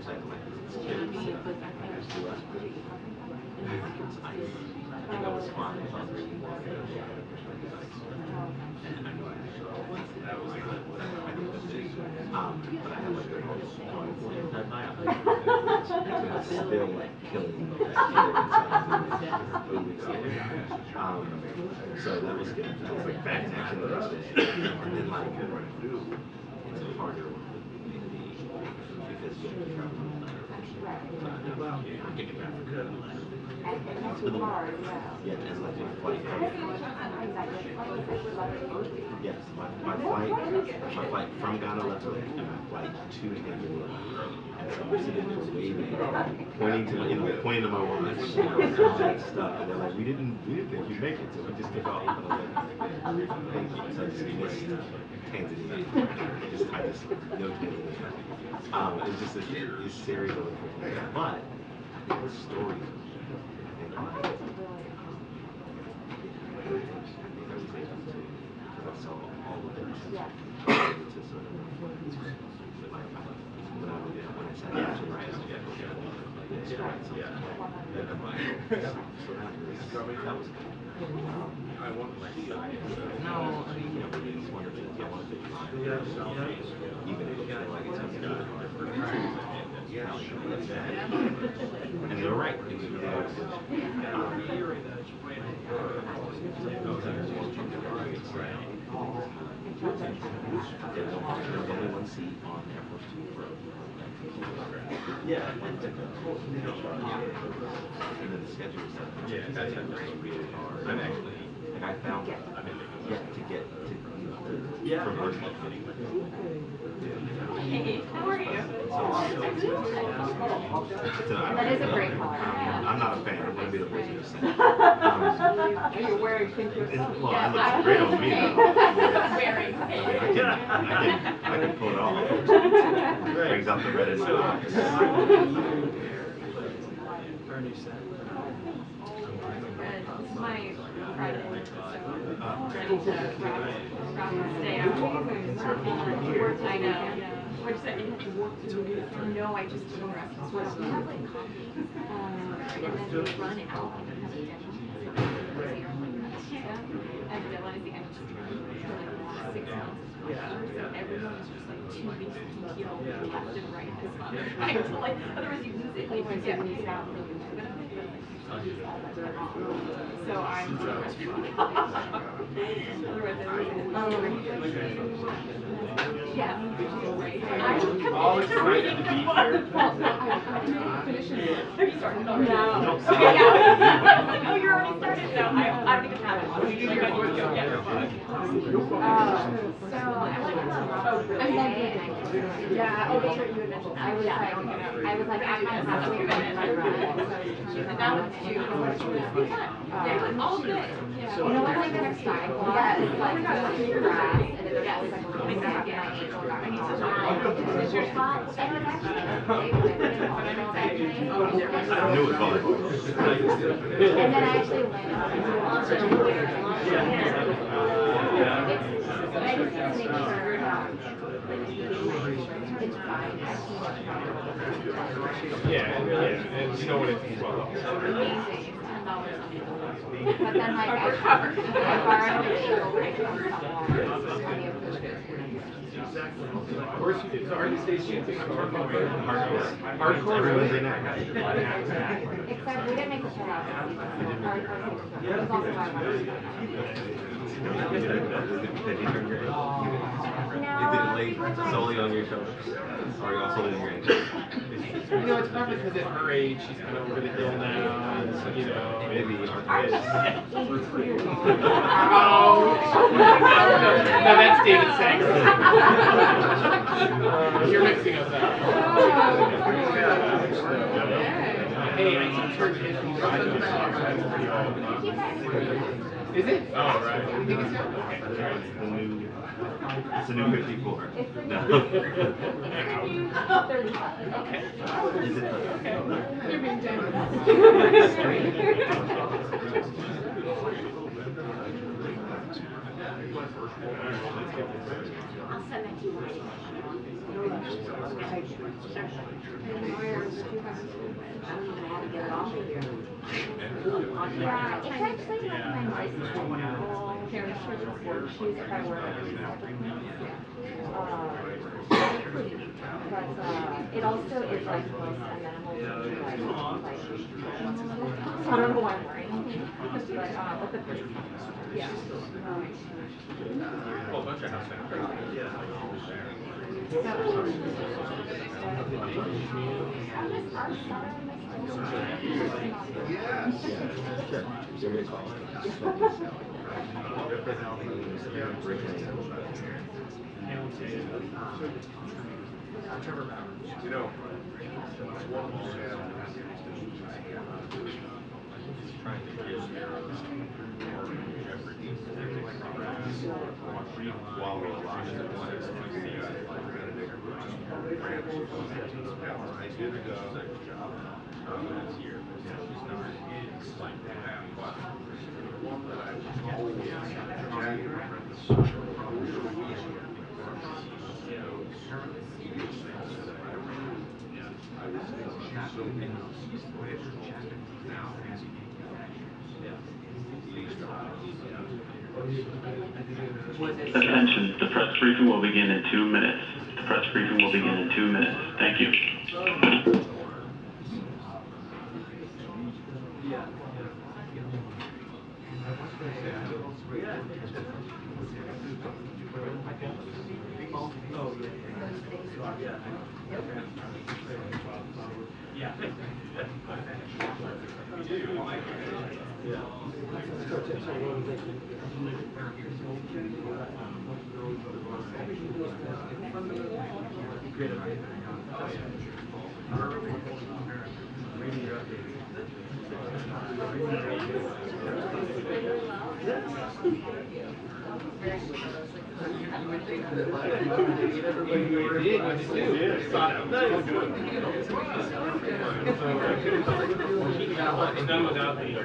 like I think I was fine with others. And I knew I had to show that was like, but I had like the most type night. Still like killing me. So that was good. I was like back to action the next day. And then like it's harder because you have to travel. I get back for good. Yeah, and like my flight. Yes, my flight from Ghana left early, and my flight to Ghana left early. And so I'm sitting there waving, pointing to my watch, and all that stuff. And they're like, we didn't think you'd make it, so we just took off. And I was like, thank you. So I just missed Tanzania. I just no Tanzania. It's just a series of things. But the story. And they're right. There's only one seat on Air Force 2 for yeah, and then the schedule is set. Yeah, that's really hard. I'm actually, like I found to get from Earth. Hey, how are you? That is a great color. I'm not a fan. I'm going to be the person who said Are you wearing pink yourself? well, that looks great on me, though. Wearing I can pull it off. Brings out the red in my eyes. This is my Friday. Ready to stay out. I know. What'd you say? No, I just did the rest of the we have like coffee, and then we run out and have dinner. And Dylan is the end of for like 6 months. So everyone is just like 2 weeks PTO left and right this month. Right? So like, otherwise you lose it. Like, you get really out really good of it, but like, so I'm otherwise yeah. All excited to be here. Have you started already? No. Okay, yeah. Oh, you're already started? No, I don't even have it. So I went to yeah, oh, that's what you had mentioned. I was like, I'm not happy with my run. And that was too. Yeah, all good. Yeah. You know what, like the next time? Yeah, it's like grass, and it's always like really back in my ankle. I need to and it was actually I knew it was. and then I actually landed on I just make sure it's fine. Yeah, and you know what it's well. Amazing. It's $10 on it. But then like I borrowed the ankle brace from someone. Of course you did. So are you stationed hardcore? Wednesday night. Except we didn't make the show out. It was also my It didn't lay solely on your shoulders. Or you also in your ankle. You know, it's probably because at her age, she's kind of really ill now, and so, you know, Maybe arthritis. No, that's David Sanger. You're mixing us up. Hey, I teach her kids who drive those songs. Is it? Oh, right. You think it's It's a new 54. No. Okay. Is it? Okay. You're being generous. I'll send that to you. Yeah, it's actually like my most vulnerable she's if I were but it also is like most amenable to like I don't know why I'm wearing but the person yeah. Well, a bunch of house families. Yeah. You know, trying to give while we're alive in the place, I did a job this year. It's like that, but one that I always Attention, the press briefing will begin in 2 minutes. The press briefing will begin in 2 minutes. Thank you. It's done without the Been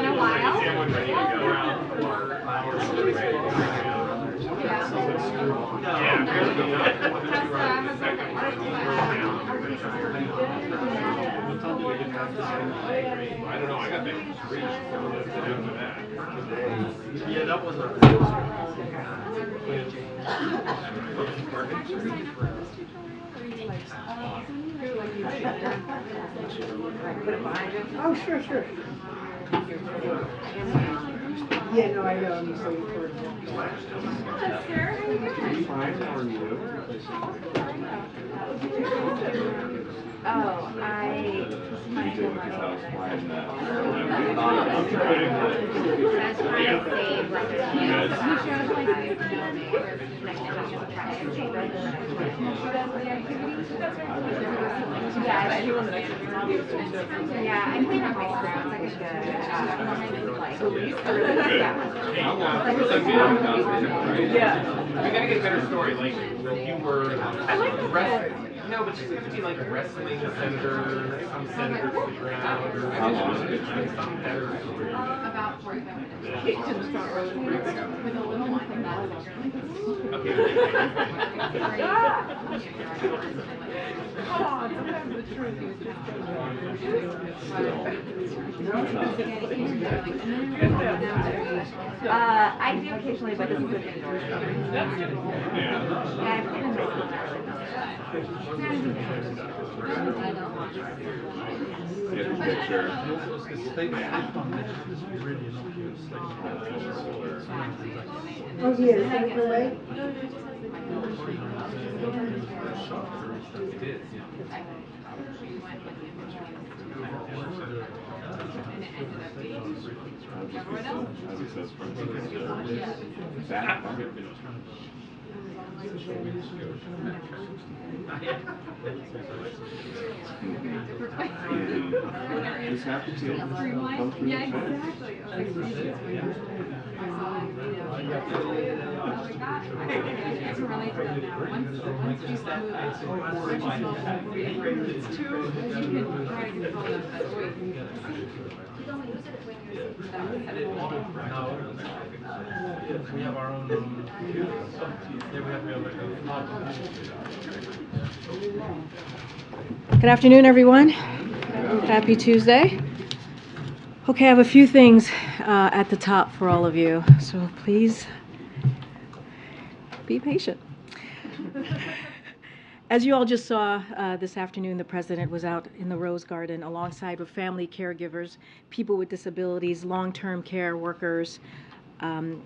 a while. I don't know, I got that. Yeah, that was a Oh, sure, sure. Yeah, no, I know. I'm so important. Sarah, how you doing? fine. How are you? Oh, I You did because I was flying that. was trying to save like a yeah, I cleaned up my throat like a good Yeah. We gotta get a better story. Like, you were. I like the wrestling. No, but she's going to be like wrestling senator, some senator to the ground, or some better story. About 45 minutes. Kicked in the front row with a little one that was sometimes the truth is just I do occasionally, but this is a good story. Yeah, I've been Get a picture. Oh, yeah, is that the way? It is, Just have to streamlined. Yeah, exactly. like that. I can relate to that now. Once you move, once you smoke it's too, you can try to control that, but wait. You don't use it when you're sick. We have our own, Good afternoon, everyone. Happy Tuesday. Okay, I have a few things at the top for all of you, so please be patient. As you all just saw this afternoon, the president was out in the Rose Garden alongside with family caregivers, people with disabilities, long-term care workers, long-term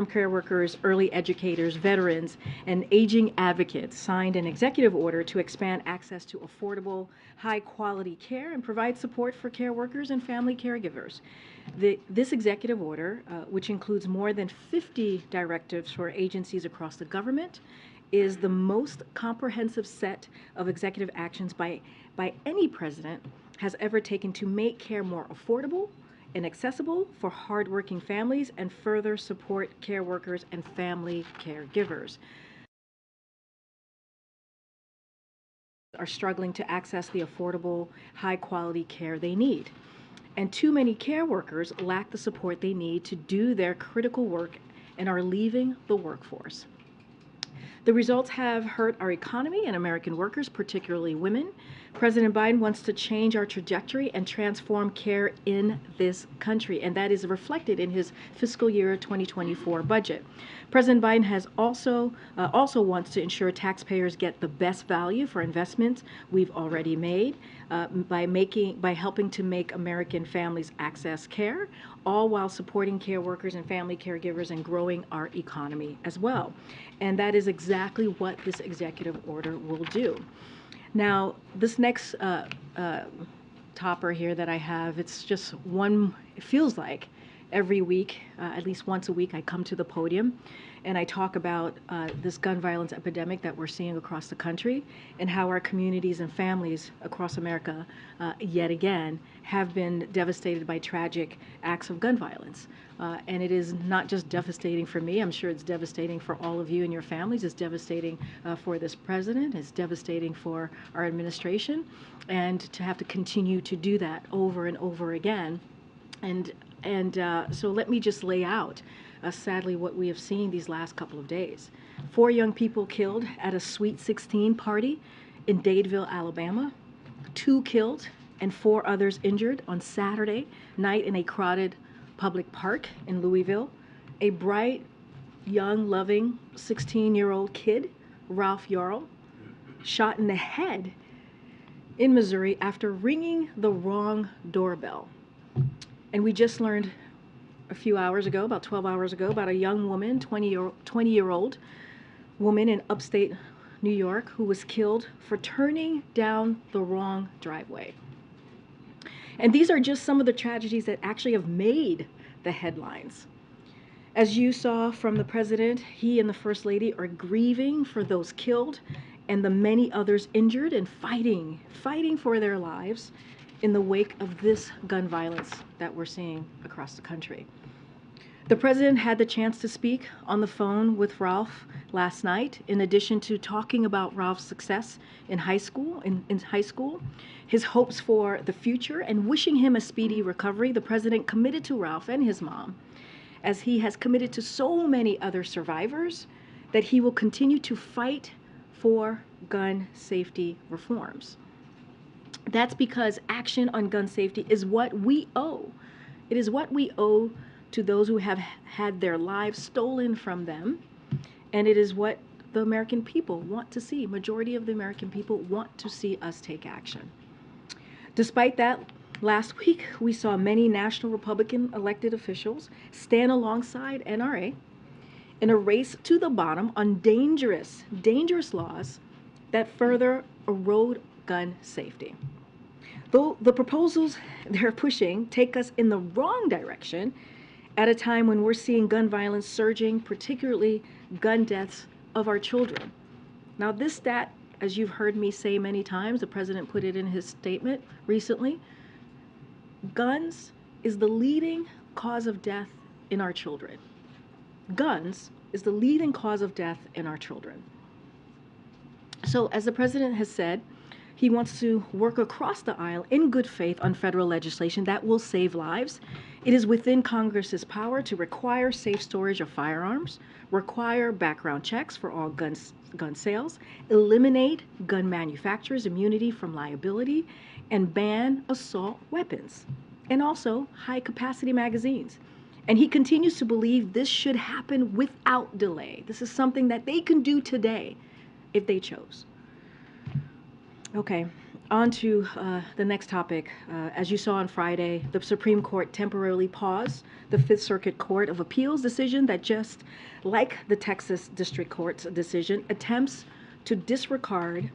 care workers, early educators, veterans, and aging advocates signed an executive order to expand access to affordable, high-quality care and provide support for care workers and family caregivers. This executive order, which includes more than 50 directives for agencies across the government, is the most comprehensive set of executive actions by any president has ever taken to make care more affordable and accessible for hardworking families and further support care workers and family caregivers are struggling to access the affordable, high-quality care they need. And too many care workers lack the support they need to do their critical work and are leaving the workforce. The results have hurt our economy and American workers, particularly women. President Biden wants to change our trajectory and transform care in this country, and that is reflected in his fiscal year 2024 budget. President Biden has also wants to ensure taxpayers get the best value for investments we've already made by helping to make American families access care, all while supporting care workers and family caregivers and growing our economy as well. And that is exactly what this executive order will do. Now, this next topper here that I have, it's just one, it feels like every week, at least once a week, I come to the podium and I talk about this gun violence epidemic that we're seeing across the country and how our communities and families across America, yet again, have been devastated by tragic acts of gun violence. And it is not just devastating for me, I'm sure it's devastating for all of you and your families. It's devastating for this president. It's devastating for our administration. And to have to continue to do that over and over again. So let me just lay out, sadly, what we have seen these last couple of days. 4 young people killed at a Sweet 16 party in Dadeville, Alabama. 2 killed and 4 others injured on Saturday night in a crowded public park in Louisville. A bright, young, loving 16-year-old kid, Ralph Yarl, shot in the head in Missouri after ringing the wrong doorbell. And we just learned a few hours ago, about 12 hours ago, about a young woman, 20-year-old woman in upstate New York who was killed for turning down the wrong driveway. And these are just some of the tragedies that actually have made the headlines. As you saw from the president, he and the First Lady are grieving for those killed and the many others injured and fighting for their lives in the wake of this gun violence that we're seeing across the country. The president had the chance to speak on the phone with Ralph last night, in addition to talking about Ralph's success in high school, his hopes for the future, and wishing him a speedy recovery. The president committed to Ralph and his mom, as he has committed to so many other survivors, that he will continue to fight for gun safety reforms. That's because action on gun safety is what we owe. It is what we owe to those who have had their lives stolen from them, and it is what the American people want to see. Majority of the American people want to see us take action. Despite that, last week we saw many national Republican elected officials stand alongside NRA in a race to the bottom on dangerous laws that further erode gun safety. Though the proposals they're pushing take us in the wrong direction at a time when we're seeing gun violence surging, particularly gun deaths of our children. Now, this stat, as you've heard me say many times, the president put it in his statement recently, guns is the leading cause of death in our children. guns is the leading cause of death in our children. So as the president has said, he wants to work across the aisle in good faith on federal legislation that will save lives. It is within Congress's power to require safe storage of firearms, require background checks for all gun sales, eliminate gun manufacturers' immunity from liability, and ban assault weapons, and also high-capacity magazines. And he continues to believe this should happen without delay. This is something that they can do today if they chose. Okay, on to the next topic. As you saw on Friday, the Supreme Court temporarily paused the Fifth Circuit Court of Appeals decision that, just like the Texas District Court's decision, attempts to disregard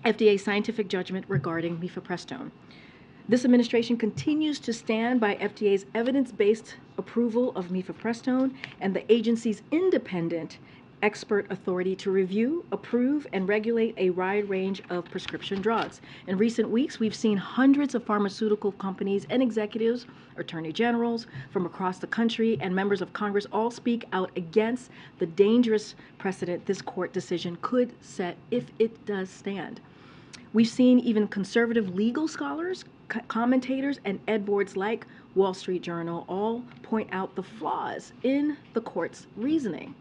FDA's scientific judgment regarding mifepristone. This administration continues to stand by FDA's evidence-based approval of mifepristone and the agency's independent expert authority to review, approve, and regulate a wide range of prescription drugs. In recent weeks, we've seen hundreds of pharmaceutical companies and executives, attorney generals from across the country, and members of Congress all speak out against the dangerous precedent this court decision could set if it does stand. We've seen even conservative legal scholars, commentators, and ed boards like Wall Street Journal all point out the flaws in the court's reasoning.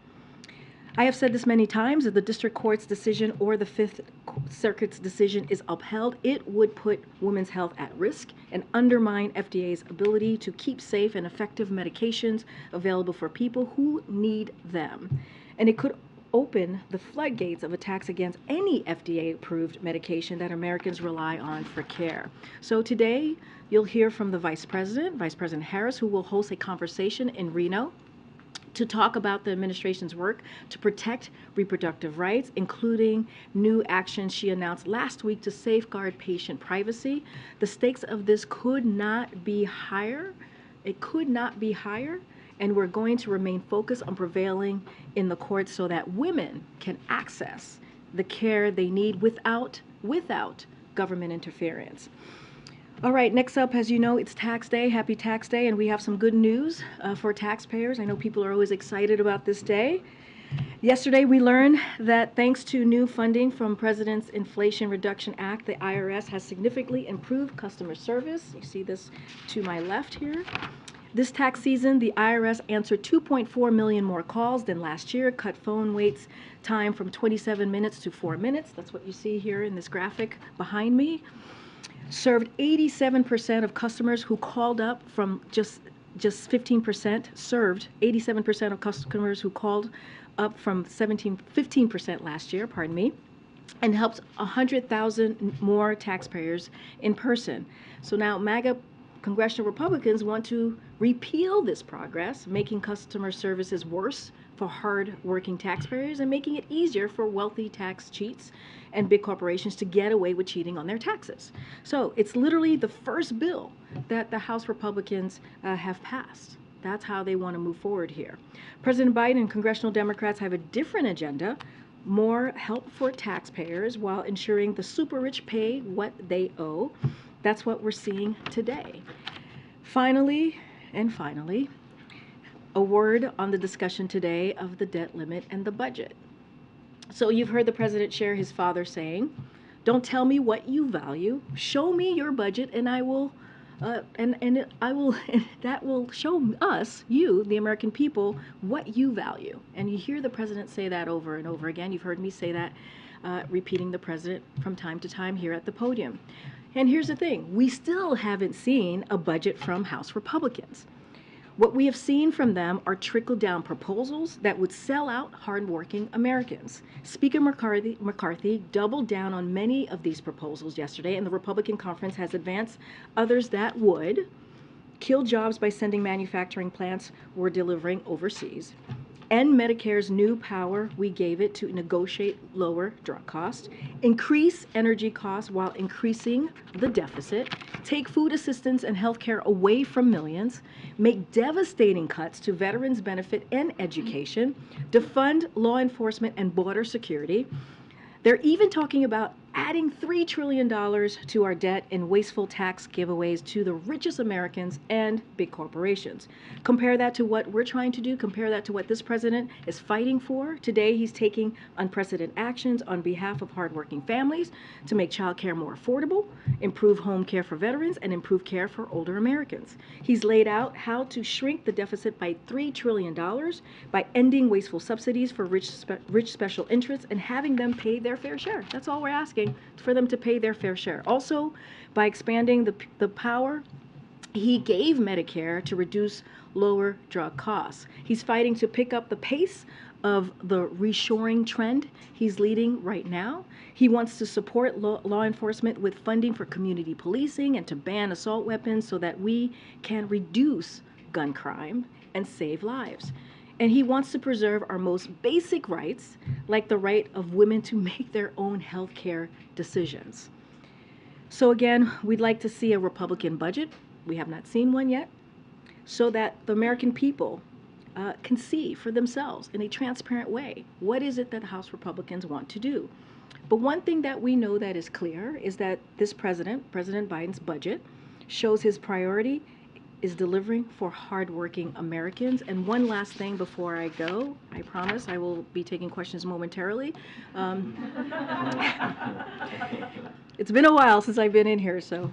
I have said this many times: if the district court's decision or the Fifth Circuit's decision is upheld, it would put women's health at risk and undermine FDA's ability to keep safe and effective medications available for people who need them. And it could open the floodgates of attacks against any FDA-approved medication that Americans rely on for care. So today, you'll hear from the Vice President Harris, who will host a conversation in Reno to talk about the administration's work to protect reproductive rights, including new actions she announced last week to safeguard patient privacy. The stakes of this could not be higher. It could not be higher, and we're going to remain focused on prevailing in the courts so that women can access the care they need without government interference. All right, next up, as you know, it's tax day. Happy tax day, and we have some good news for taxpayers. I know people are always excited about this day. Yesterday, we learned that thanks to new funding from President's Inflation Reduction Act, the IRS has significantly improved customer service. You see this to my left here. This tax season, the IRS answered 2.4 million more calls than last year, cut phone waits time from 27 minutes to 4 minutes. That's what you see here in this graphic behind me. Served 87% of customers who called up from just 15%, served 87% of customers who called up from 15% last year, pardon me, and helped 100,000 more taxpayers in person. So now MAGA congressional Republicans want to repeal this progress, making customer services worse for hard-working taxpayers and making it easier for wealthy tax cheats and big corporations to get away with cheating on their taxes. So it's literally the first bill that the House Republicans have passed. That's how they want to move forward here. President Biden and congressional Democrats have a different agenda: more help for taxpayers while ensuring the super rich pay what they owe. That's what we're seeing today. Finally, a word on the discussion today of the debt limit and the budget. So you've heard the president share his father saying, "Don't tell me what you value. Show me your budget, and I will, and that will show us, you, the American people, what you value." And you hear the president say that over and over again. You've heard me say that, repeating the president from time to time here at the podium. And here's the thing: we still haven't seen a budget from House Republicans. What we have seen from them are trickle-down proposals that would sell out hardworking Americans. Speaker McCarthy doubled down on many of these proposals yesterday, and the Republican conference has advanced others that would kill jobs by sending manufacturing plants we're delivering overseas, end Medicare's new power we gave it to negotiate lower drug costs, increase energy costs while increasing the deficit, take food assistance and health care away from millions, make devastating cuts to veterans' benefit and education, defund law enforcement and border security. They're even talking about adding $3 trillion to our debt in wasteful tax giveaways to the richest Americans and big corporations. Compare that to what we're trying to do, compare that to what this president is fighting for. Today, he's taking unprecedented actions on behalf of hardworking families to make child care more affordable, improve home care for veterans, and improve care for older Americans. He's laid out how to shrink the deficit by $3 trillion by ending wasteful subsidies for rich special interests and having them pay their fair share. That's all we're asking, for them to pay their fair share. Also, by expanding the power he gave Medicare to reduce lower drug costs. He's fighting to pick up the pace of the reshoring trend he's leading right now. He wants to support law enforcement with funding for community policing and to ban assault weapons so that we can reduce gun crime and save lives. And he wants to preserve our most basic rights, like the right of women to make their own health care decisions. So again, we'd like to see a Republican budget. We have not seen one yet, so that the American people can see for themselves in a transparent way what is it that House Republicans want to do. But one thing that we know that is clear is that this President Biden's budget, shows his priority is delivering for hardworking Americans. And one last thing before I go, I promise I will be taking questions momentarily. It's been a while since I've been in here, so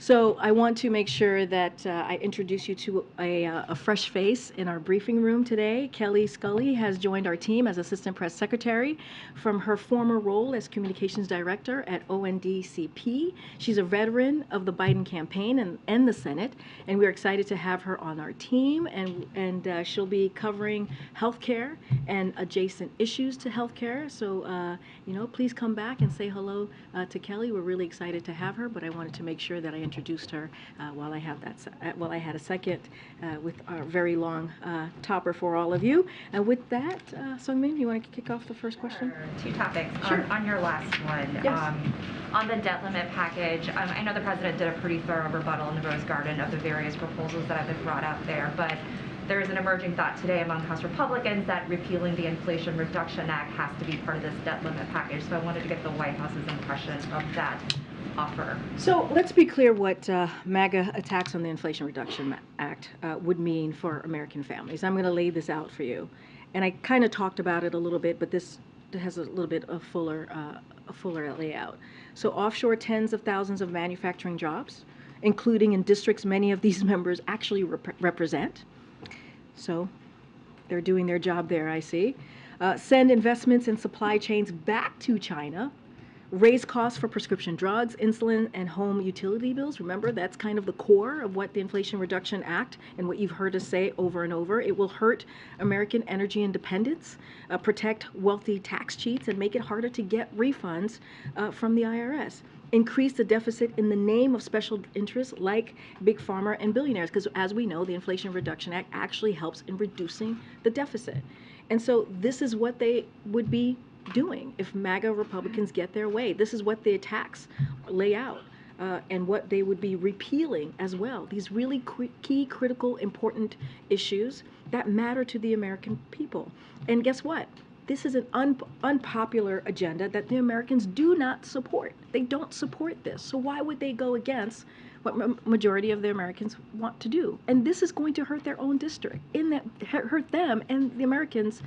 So I want to make sure that I introduce you to a fresh face in our briefing room today. Kelly Scully has joined our team as Assistant Press Secretary from her former role as Communications Director at ONDCP. She's a veteran of the Biden campaign and the Senate, and we're excited to have her on our team, and she'll be covering healthcare and adjacent issues to healthcare. So, please come back and say hello to Kelly. We're really excited to have her, but I wanted to make sure that I introduced her while I had a second with our very long topper for all of you. And with that, Sungmin, you want to kick off the first question? Two topics. Sure. On your last one, Yes. on the debt limit package, I know the president did a pretty thorough rebuttal in the Rose Garden of the various proposals that have been brought out there, but there is an emerging thought today among House Republicans that repealing the Inflation Reduction Act has to be part of this debt limit package. So I wanted to get the White House's impression of that offer. So let's be clear what MAGA attacks on the Inflation Reduction Act would mean for American families. I'm going to lay this out for you. And I kind of talked about it a little bit, but this has a little bit of fuller layout. So offshore tens of thousands of manufacturing jobs, including in districts many of these members actually represent. So they're doing their job there, I see. Send investments in supply chains back to China. Raise costs for prescription drugs, insulin, and home utility bills. Remember, that's kind of the core of what the Inflation Reduction Act and what you've heard us say over and over. It will hurt American energy independence, protect wealthy tax cheats, and make it harder to get refunds from the IRS. Increase the deficit in the name of special interests like Big Pharma and billionaires, because as we know, the Inflation Reduction Act actually helps in reducing the deficit. And so this is what they would be doing if MAGA Republicans get their way. This is what the attacks lay out and what they would be repealing as well. These really key, critical, important issues that matter to the American people. And guess what? This is an unpopular agenda that the Americans do not support. They don't support this. So why would they go against what majority of the Americans want to do? And this is going to hurt their own district, hurt them and the Americans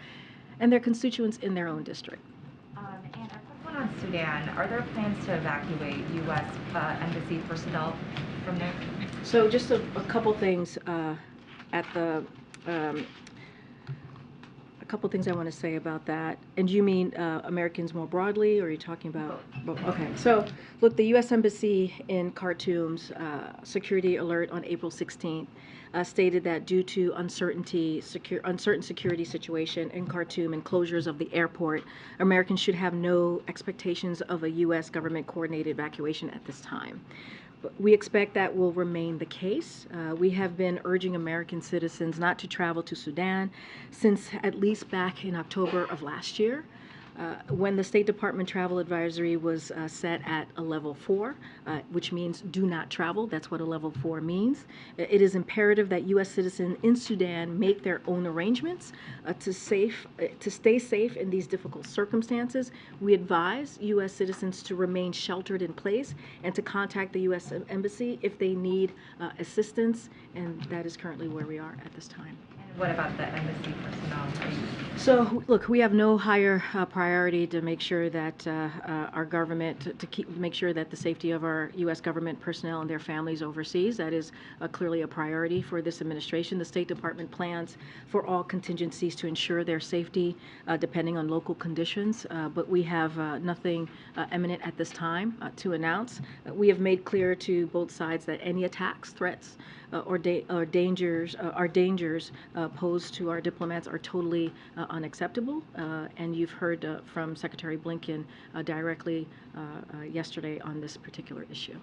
and their constituents in their own district. And a quick one on Sudan. Are there plans to evacuate U.S. embassy personnel from there? So just a couple things a couple things I want to say about that. And do you mean Americans more broadly, or are you talking about both? Okay, so look, the U.S. Embassy in Khartoum's security alert on April 16th stated that due to uncertain security situation in Khartoum and closures of the airport, Americans should have no expectations of a U.S. government coordinated evacuation at this time. We expect that will remain the case. We have been urging American citizens not to travel to Sudan since at least back in October of last year. When the State Department travel advisory was set at a level 4, which means do not travel, that's what a level 4 means. It is imperative that U.S. citizens in Sudan make their own arrangements to stay safe in these difficult circumstances. We advise U.S. citizens to remain sheltered in place and to contact the U.S. Embassy if they need assistance, and that is currently where we are at this time. What about the embassy personnel? So, look, we have no higher priority to make sure that our government, make sure that the safety of our U.S. government personnel and their families overseas. That is clearly a priority for this administration. The State Department plans for all contingencies to ensure their safety, depending on local conditions. But we have nothing imminent at this time to announce. We have made clear to both sides that any attacks, threats, or dangers posed to our diplomats are totally unacceptable. And you've heard from Secretary Blinken directly yesterday on this particular issue.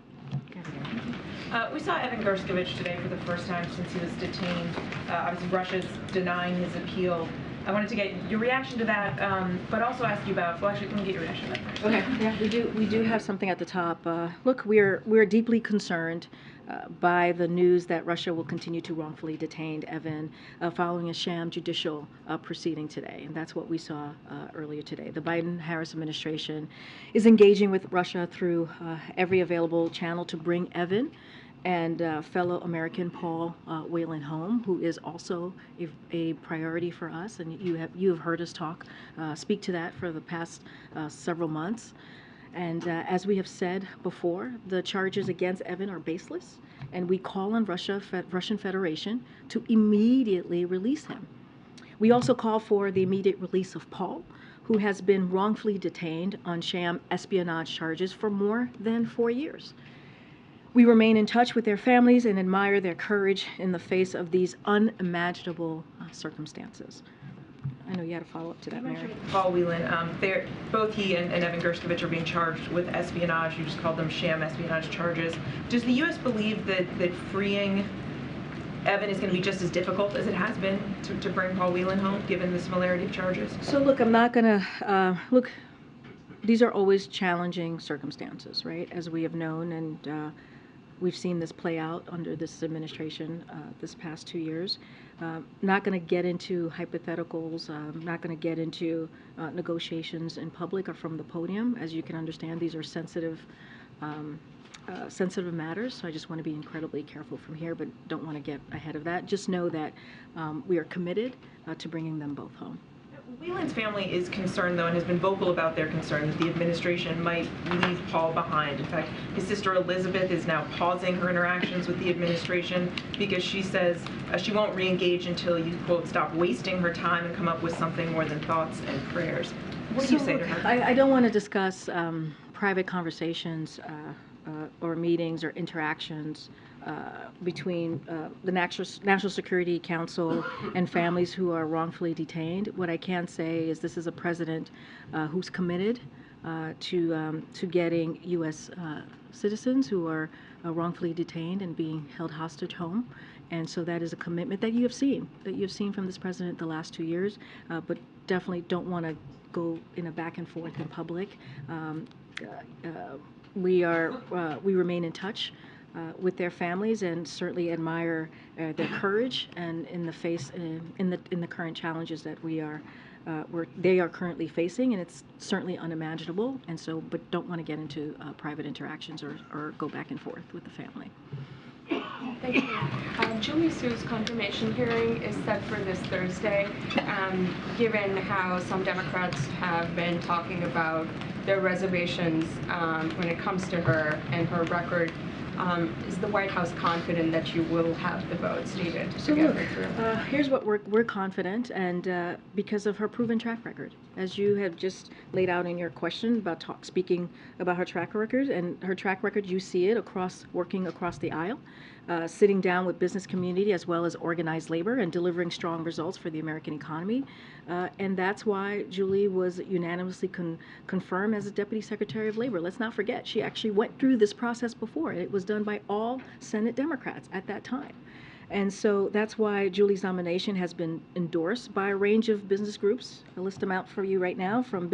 We saw Evangershkovitz today for the first time since he was detained. Obviously, Russia's denying his appeal. I wanted to get your reaction to that, but also ask you about. Well, actually, let me get your reaction to that first. Okay. Yeah, we do have something at the top. Look, we're deeply concerned by the news that Russia will continue to wrongfully detain Evan following a sham judicial proceeding today, and that's what we saw earlier today. The Biden-Harris administration is engaging with Russia through every available channel to bring Evan and fellow American Paul Whelan home, who is also a priority for us, and you have heard us speak to that for the past several months. And as we have said before, the charges against Evan are baseless, and we call on Russian Federation to immediately release him. We also call for the immediate release of Paul, who has been wrongfully detained on sham espionage charges for more than 4 years. We remain in touch with their families and admire their courage in the face of these unimaginable circumstances. I know you had a follow-up to that, Mary. Paul Whelan, both he and Evangershkovitz are being charged with espionage. You just called them sham espionage charges. Does the U.S. believe that freeing Evan is going to be just as difficult as it has been to bring Paul Whelan home, given the similarity of charges? So look, I'm not going to, these are always challenging circumstances, right, as we have known, and we've seen this play out under this administration this past 2 years. Not going to get into hypotheticals, not going to get into negotiations in public or from the podium. As you can understand, these are sensitive matters, so I just want to be incredibly careful from here, but don't want to get ahead of that. Just know that we are committed to bringing them both home. Whelan's family is concerned, though, and has been vocal about their concern that the administration might leave Paul behind. In fact, his sister Elizabeth is now pausing her interactions with the administration because she says she won't re-engage until you, quote, stop wasting her time and come up with something more than thoughts and prayers. What do you say to her? I don't want to discuss private conversations or meetings or interactions between the National Security Council and families who are wrongfully detained. What I can say is this is a president who's committed to getting U.S. citizens who are wrongfully detained and being held hostage home. And so that is a commitment that you have seen from this president the last 2 years, but definitely don't want to go in a back and forth in public. We remain in touch with their families and certainly admire their courage and in the current challenges that they are currently facing, and it's certainly unimaginable. And so, but don't want to get into private interactions or go back and forth with the family. Thank you. Julie Sue's confirmation hearing is set for this Thursday. Given how some Democrats have been talking about their reservations when it comes to her and her record, is the White House confident that you will have the votes needed to get her through? Here's what we're confident, and because of her proven track record, as you have just laid out in your question about speaking about her track record, and her track record, you see it working across the aisle, sitting down with business community as well as organized labor and delivering strong results for the American economy. And that's why Julie was unanimously confirmed as a Deputy Secretary of Labor. Let's not forget, she actually went through this process before, and it was done by all Senate Democrats at that time. And so that's why Julie's nomination has been endorsed by a range of business groups. I'll list them out for you right now, from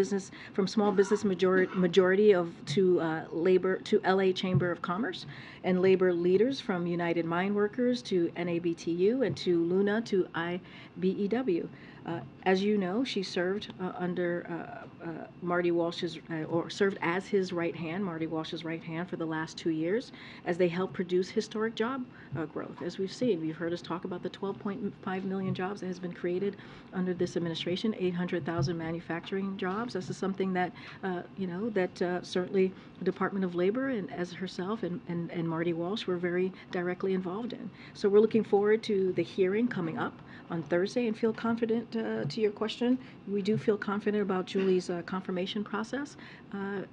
small business majority to labor, to LA Chamber of Commerce, and labor leaders from United Mine Workers to NABTU, and to Luna to IBEW. As you know, she served under Marty Walsh's, or served as his right hand, Marty Walsh's right hand, for the last 2 years, as they helped produce historic job growth. As we've seen, you've heard us talk about the 12.5 million jobs that has been created under this administration, 800,000 manufacturing jobs. This is something that, certainly the Department of Labor, and as herself and Marty Walsh, were very directly involved in. So we're looking forward to the hearing coming up on Thursday, and feel confident, to your question, we do feel confident about Julie's confirmation process.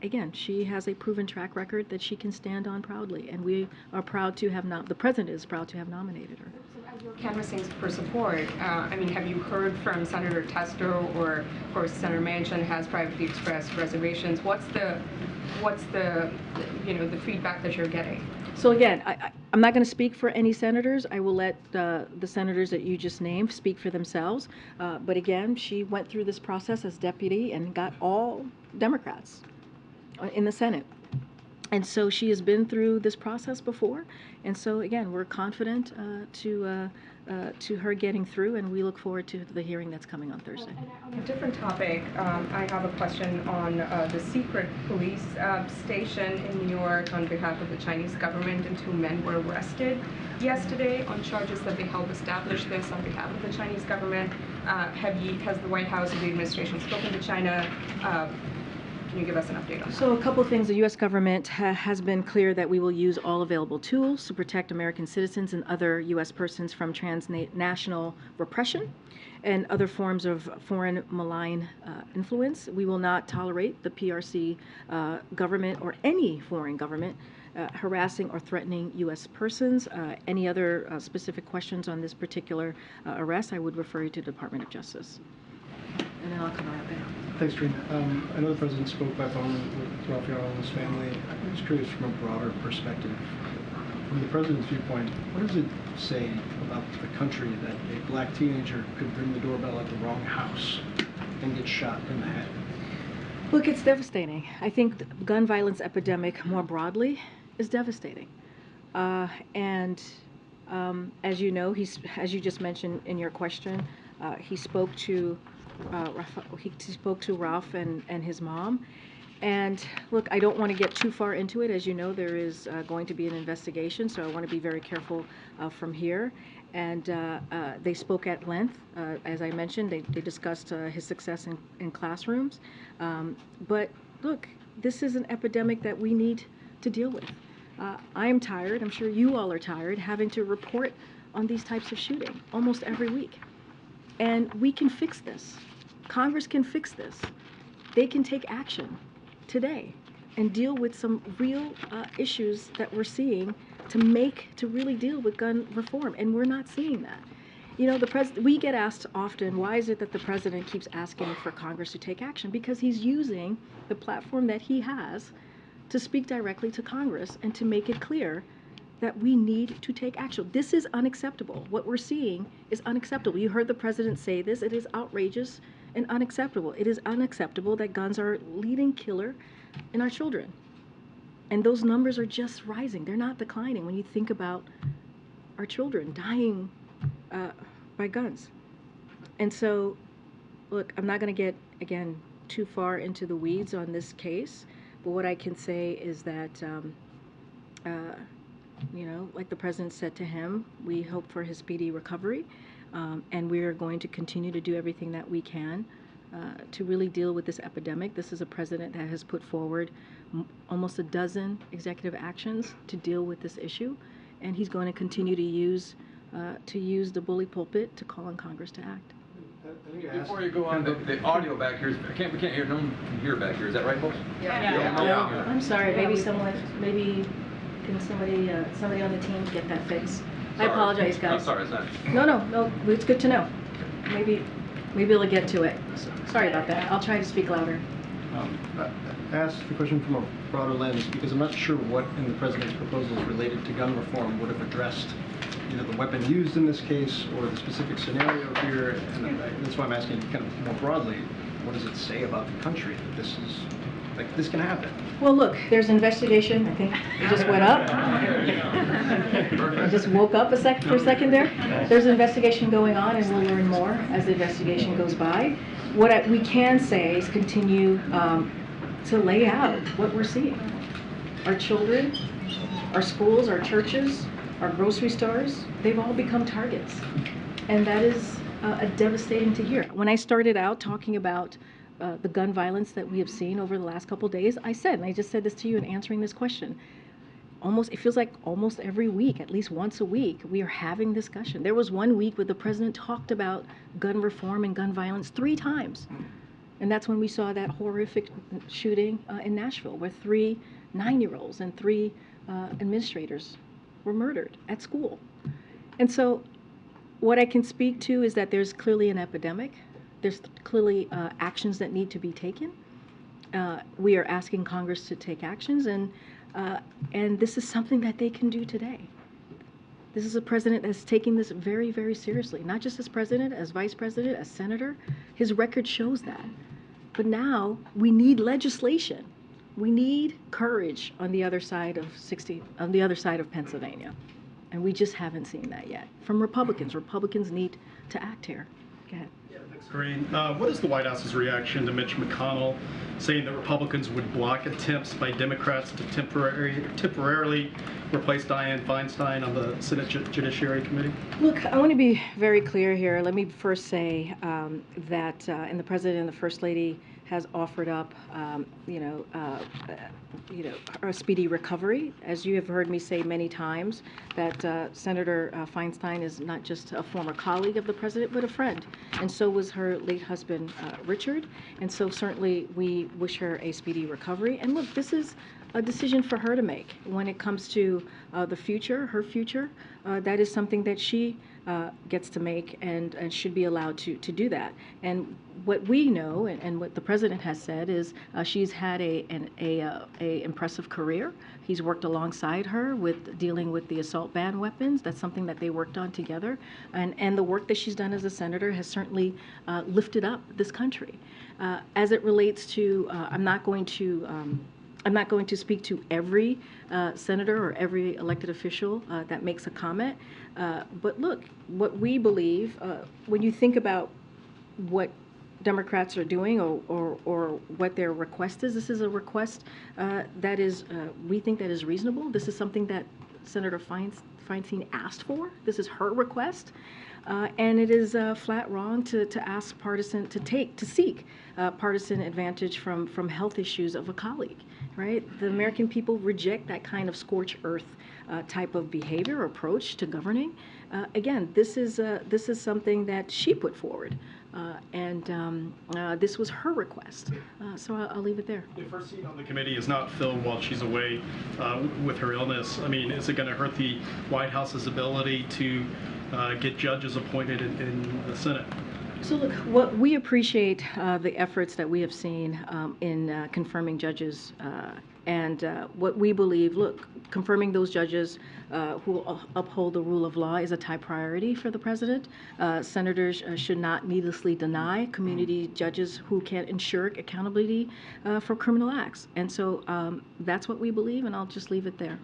Again, she has a proven track record that she can stand on proudly, and we are proud to have the President is proud to have nominated her. So as you're canvassing for support, have you heard from Senator Tester, or of course Senator Manchin has privately expressed reservations? What's the feedback that you're getting? So again, I'm not going to speak for any senators. I will let the senators that you just named speak for themselves. But again, she went through this process as deputy and got all Democrats in the Senate. And so she has been through this process before. And so again, we're confident to her getting through, and we look forward to the hearing that's coming on Thursday. On a different topic, I have a question on the secret police station in New York on behalf of the Chinese government, and 2 men were arrested yesterday on charges that they helped establish this on behalf of the Chinese government. Has the White House or the administration spoken to China? Can you give us an update on that? So a couple of things. The U.S. government has been clear that we will use all available tools to protect American citizens and other U.S. persons from transnational repression and other forms of foreign malign influence. We will not tolerate the PRC government or any foreign government harassing or threatening U.S. persons. Any other specific questions on this particular arrest, I would refer you to the Department of Justice. And then I'll come right back. Thanks, Karine. I know the President spoke by phone with Raphael and his family. I'm just curious, from a broader perspective, from the President's viewpoint, what does it say about the country that a black teenager could ring the doorbell at the wrong house and get shot in the head? Look, it's devastating. I think the gun violence epidemic more broadly is devastating. As you know, as you just mentioned in your question, he spoke to Ralph and his mom. And look, I don't want to get too far into it. As you know, there is going to be an investigation, so I want to be very careful from here. And they spoke at length. As I mentioned, they discussed his success in classrooms. But look, this is an epidemic that we need to deal with. I am tired, I'm sure you all are tired, having to report on these types of shooting almost every week. And we can fix this. Congress can fix this. They can take action today and deal with some real issues that we're seeing to really deal with gun reform, and we're not seeing that. You know, we get asked often, why is it that the President keeps asking for Congress to take action? Because he's using the platform that he has to speak directly to Congress and to make it clear that we need to take action. This is unacceptable. What we're seeing is unacceptable. You heard the President say this. It is outrageous and unacceptable. It is unacceptable that guns are a leading killer in our children. And those numbers are just rising. They're not declining when you think about our children dying by guns. And so, look, I'm not going to get, again, too far into the weeds on this case, but what I can say is that, you know, like the President said to him, we hope for his speedy recovery, and we are going to continue to do everything that we can to really deal with this epidemic. This is a President that has put forward almost a dozen executive actions to deal with this issue, and he's going to continue to use the bully pulpit to call on Congress to act. Before you go on, the audio back here, we can't hear, no one can hear back here. Is that right, folks? Yeah. I'm sorry, maybe can somebody on the team get that fixed? I apologize, guys. I'm sorry, it's not. No, it's good to know. Maybe we'll get to it. Sorry about that. I'll try to speak louder. I asked the question from a broader lens because I'm not sure what in the President's proposals related to gun reform would have addressed either the weapon used in this case or the specific scenario here, and that's why I'm asking kind of more broadly, what does it say about the country that this is, like, this can happen? Well, look, there's investigation. I think it just went up. I just woke up for a second there. There's an investigation going on, and we'll learn more as the investigation goes by. What we can say is continue to lay out what we're seeing. Our children, our schools, our churches, our grocery stores, they've all become targets. And that is devastating to hear. When I started out talking about the gun violence that we have seen over the last couple of days, I said, and I just said this to you in answering this question, it feels like almost every week, at least once a week, we are having discussion. There was one week where the president talked about gun reform and gun violence 3 times. And that's when we saw that horrific shooting in Nashville, where 3 9-year-olds and 3 administrators were murdered at school. And so what I can speak to is that there's clearly an epidemic. There's clearly actions that need to be taken. We are asking Congress to take actions, and this is something that they can do today. This is a president that's taking this very, very seriously, not just as president, as vice president, as senator. His record shows that. But now we need legislation. We need courage on the other side of Pennsylvania. And we just haven't seen that yet. From Republicans. Republicans need to act here. Go ahead. Thanks, Karine. What is the White House's reaction to Mitch McConnell saying that Republicans would block attempts by Democrats to temporarily replace Dianne Feinstein on the Senate Judiciary Committee? Look, I want to be very clear here. Let me first say that and the President and the First Lady has offered up, a speedy recovery. As you have heard me say many times, that Senator Feinstein is not just a former colleague of the President, but a friend. And so was her late husband, Richard. And so certainly we wish her a speedy recovery. And look, this is a decision for her to make when it comes to the future, her future. That is something that she gets to make and should be allowed to do that. And what we know and what the President has said is she's had an impressive career. He's worked alongside her with dealing with the assault ban weapons. That's something that they worked on together. And the work that she's done as a senator has certainly lifted up this country. As it relates to, I'm not going to speak to every senator or every elected official that makes a comment. But look, what we believe, when you think about what Democrats are doing or what their request is, this is a request that is, we think that is reasonable. This is something that Senator Feinstein asked for. This is her request. And it is flat wrong to ask to seek partisan advantage from health issues of a colleague, right? The American people reject that kind of scorched earth type of behavior or approach to governing. Again, this is something that she put forward, and this was her request. So I'll leave it there. If her seat on the committee is not filled while she's away with her illness, I mean, is it going to hurt the White House's ability to get judges appointed in the Senate? So look, what we appreciate the efforts that we have seen in confirming judges, and what we believe, look, confirming those judges who uphold the rule of law is a top priority for the President. Senators should not needlessly deny community judges who can ensure accountability for criminal acts. And so that's what we believe, and I'll just leave it there.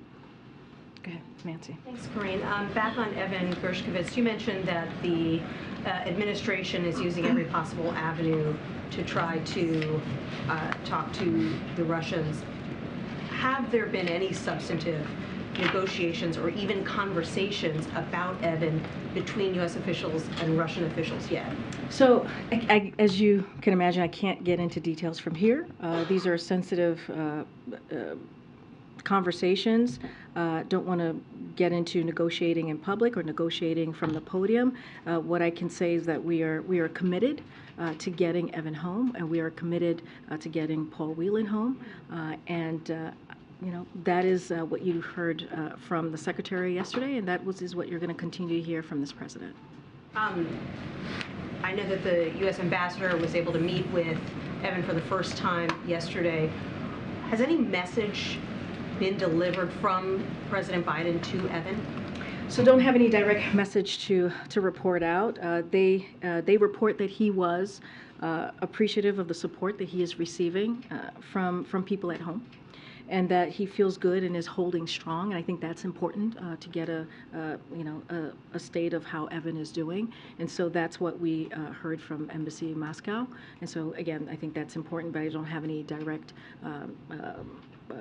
Go ahead, Nancy. Thanks, Karine. Back on Evangershkovitz, you mentioned that the administration is using every possible avenue to try to talk to the Russians. Have there been any substantive negotiations or even conversations about Evan between U.S. officials and Russian officials yet? So, as you can imagine, I can't get into details from here. These are sensitive conversations. Don't want to get into negotiating in public or negotiating from the podium. What I can say is that we are committed to getting Evan home, and we are committed to getting Paul Whelan home. That is what you heard from the Secretary yesterday, and that is what you're going to continue to hear from this President. I know that the U.S. Ambassador was able to meet with Evan for the first time yesterday. Has any message been delivered from President Biden to Evan? So don't have any direct message to report out. They report that he was appreciative of the support that he is receiving from people at home, and that he feels good and is holding strong. And I think that's important to get a state of how Evan is doing. And so that's what we heard from Embassy Moscow. And so again, I think that's important, but I don't have any direct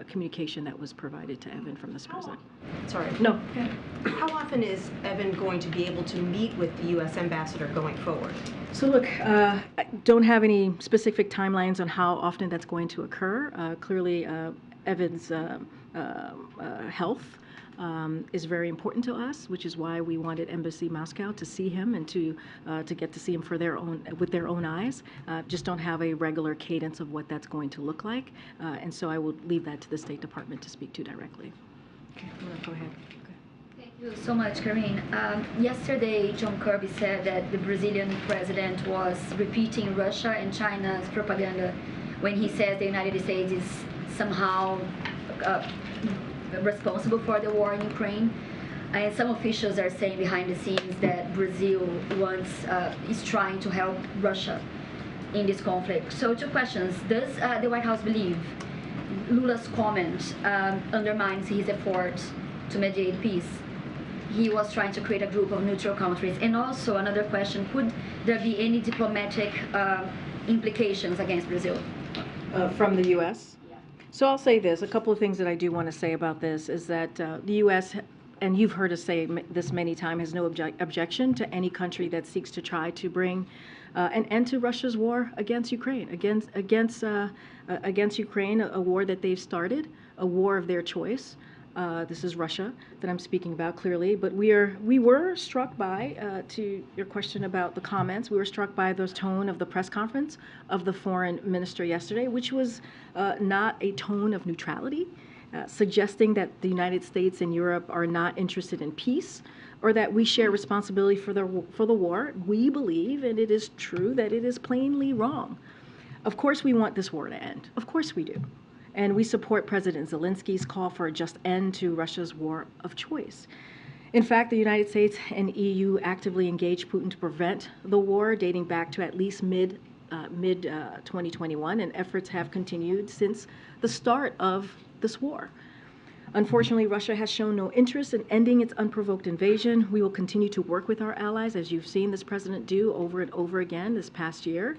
communication that was provided to Evan from this president. Sorry. No. How often is Evan going to be able to meet with the U.S. ambassador going forward? So look, I don't have any specific timelines on how often that's going to occur. Clearly, Evan's health is very important to us, which is why we wanted Embassy Moscow to see him and to get to see him with their own eyes. Just don't have a regular cadence of what that's going to look like, and so I will leave that to the State Department to speak to directly. Okay, go ahead. Thank you so much, Karine. Yesterday, John Kirby said that the Brazilian president was repeating Russia and China's propaganda when he says the United States is somehow responsible for the war in Ukraine. And some officials are saying behind the scenes that Brazil is trying to help Russia in this conflict. So 2 questions. Does the White House believe Lula's comment undermines his effort to mediate peace? He was trying to create a group of neutral countries. And also another question, could there be any diplomatic implications against Brazil? From the U.S.? So I'll say this, a couple of things that I do want to say about this is that the U.S., and you've heard us say this many times, has no objection to any country that seeks to try to bring an end to Russia's war against Ukraine, against Ukraine, a war that they've started, a war of their choice. This is Russia that I'm speaking about clearly, but we were struck by, to your question about the comments, we were struck by the tone of the press conference of the foreign minister yesterday, which was not a tone of neutrality, suggesting that the United States and Europe are not interested in peace, or that we share responsibility for the war. We believe, and it is true, that it is plainly wrong. Of course we want this war to end. Of course we do. And we support President Zelensky's call for a just end to Russia's war of choice. In fact, the United States and EU actively engaged Putin to prevent the war, dating back to at least mid-2021, and efforts have continued since the start of this war. Unfortunately, Russia has shown no interest in ending its unprovoked invasion. We will continue to work with our allies, as you've seen this president do over and over again this past year,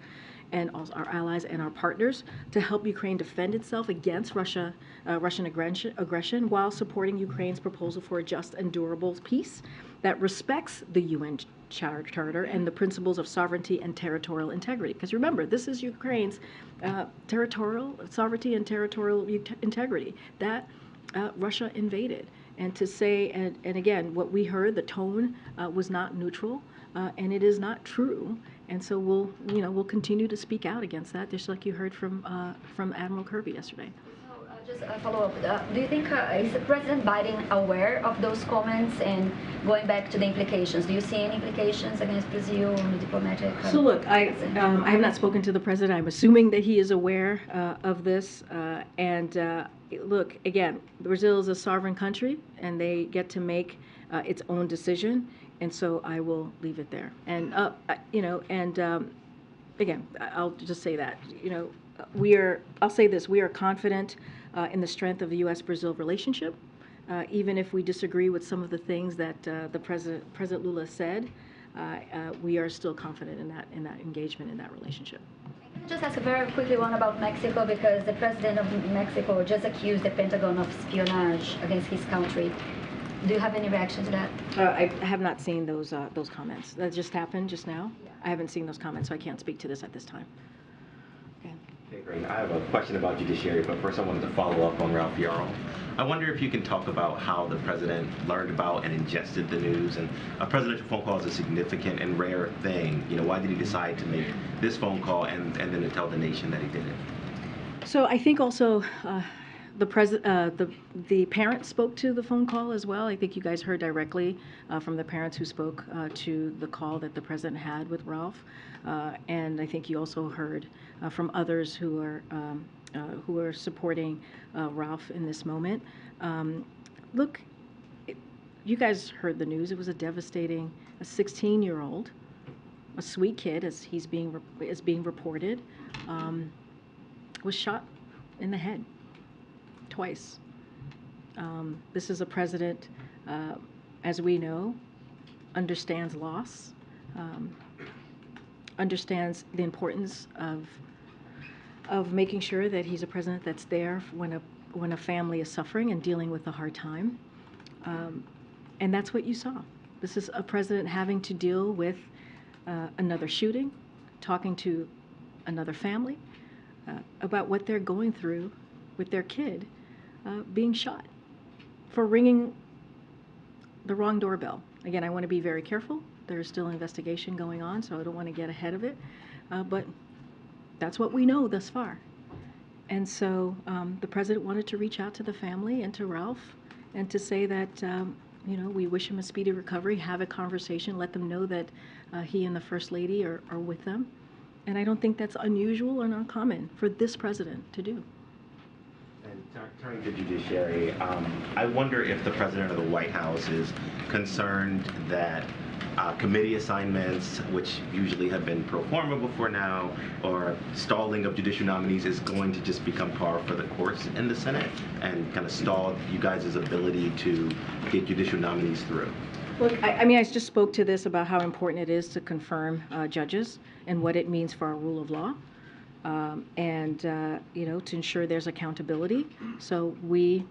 and also our allies and our partners, to help Ukraine defend itself against Russian aggression while supporting Ukraine's proposal for a just and durable peace that respects the UN Charter and the principles of sovereignty and territorial integrity. Because remember, this is Ukraine's territorial sovereignty and territorial integrity that Russia invaded. And to say, and again, what we heard, the tone was not neutral, and it is not true. And so we'll continue to speak out against that, just like you heard from Admiral Kirby yesterday. Just a follow-up. Do you think, is President Biden aware of those comments? And going back to the implications, do you see any implications against Brazil on the diplomatic? So look, I have not spoken to the president. I'm assuming that he is aware of this. Look, again, Brazil is a sovereign country, and they get to make its own decision. And so I will leave it there. And again, I'll just say that, I'll say this, we are confident in the strength of the U.S.-Brazil relationship, even if we disagree with some of the things that President Lula said. We are still confident in that engagement, in that relationship. Just ask a very quickly one about Mexico, because the president of Mexico just accused the Pentagon of espionage against his country. Do you have any reaction to that? I have not seen those comments. That just happened just now. Yeah. I haven't seen those comments, so I can't speak to this at this time. Okay, great. I have a question about judiciary, but first I wanted to follow up on Ralph Yarl. I wonder if you can talk about how the president learned about and ingested the news. And a presidential phone call is a significant and rare thing. Why did he decide to make this phone call and then to tell the nation that he did it? So I think also the parents spoke to the phone call as well. I think you guys heard directly from the parents who spoke to the call that the president had with Ralph, and I think you also heard from others who are supporting Ralph in this moment. Look, you guys heard the news. It was a devastating, a 16-year-old, a sweet kid, as he's being reported, was shot in the head twice. This is a president, as we know, understands loss, understands the importance of making sure that he's a president that's there when a family is suffering and dealing with a hard time. And that's what you saw. This is a president having to deal with another shooting, talking to another family about what they're going through with their kid being shot for ringing the wrong doorbell. Again, I want to be very careful. There's still an investigation going on, so I don't want to get ahead of it. But that's what we know thus far. And so the president wanted to reach out to the family and to Ralph and to say that, we wish him a speedy recovery, have a conversation, let them know that he and the First Lady are with them. And I don't think that's unusual or uncommon for this president to do. And turning to judiciary, I wonder if the president of the White House is concerned that committee assignments, which usually have been pro forma before now, or stalling of judicial nominees is going to just become par for the course in the Senate and kind of stall you guys' ability to get judicial nominees through. Look, I just spoke to this about how important it is to confirm judges and what it means for our rule of law. To ensure there's accountability. So we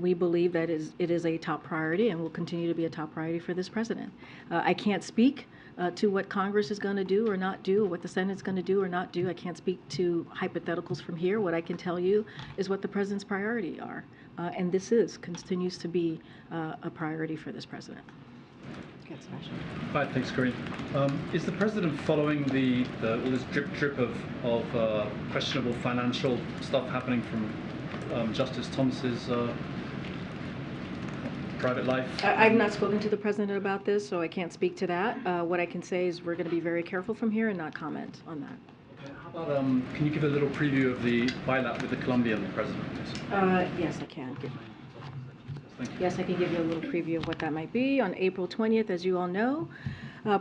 believe that it is a top priority and will continue to be a top priority for this president. I can't speak to what Congress is going to do or not do, what the Senate's going to do or not do. I can't speak to hypotheticals from here. What I can tell you is what the president's priorities are. And this continues to be a priority for this president. Hi, thanks, Karine. Is the president following all this drip of questionable financial stuff happening from Justice Thomas's private life? I've not spoken to the president about this, so I can't speak to that. What I can say is we're going to be very careful from here and not comment on that. Okay, how about, can you give a little preview of the bilat with the Colombian president? Yes, I can. Yes, I can give you a little preview of what that might be. On April 20th, as you all know,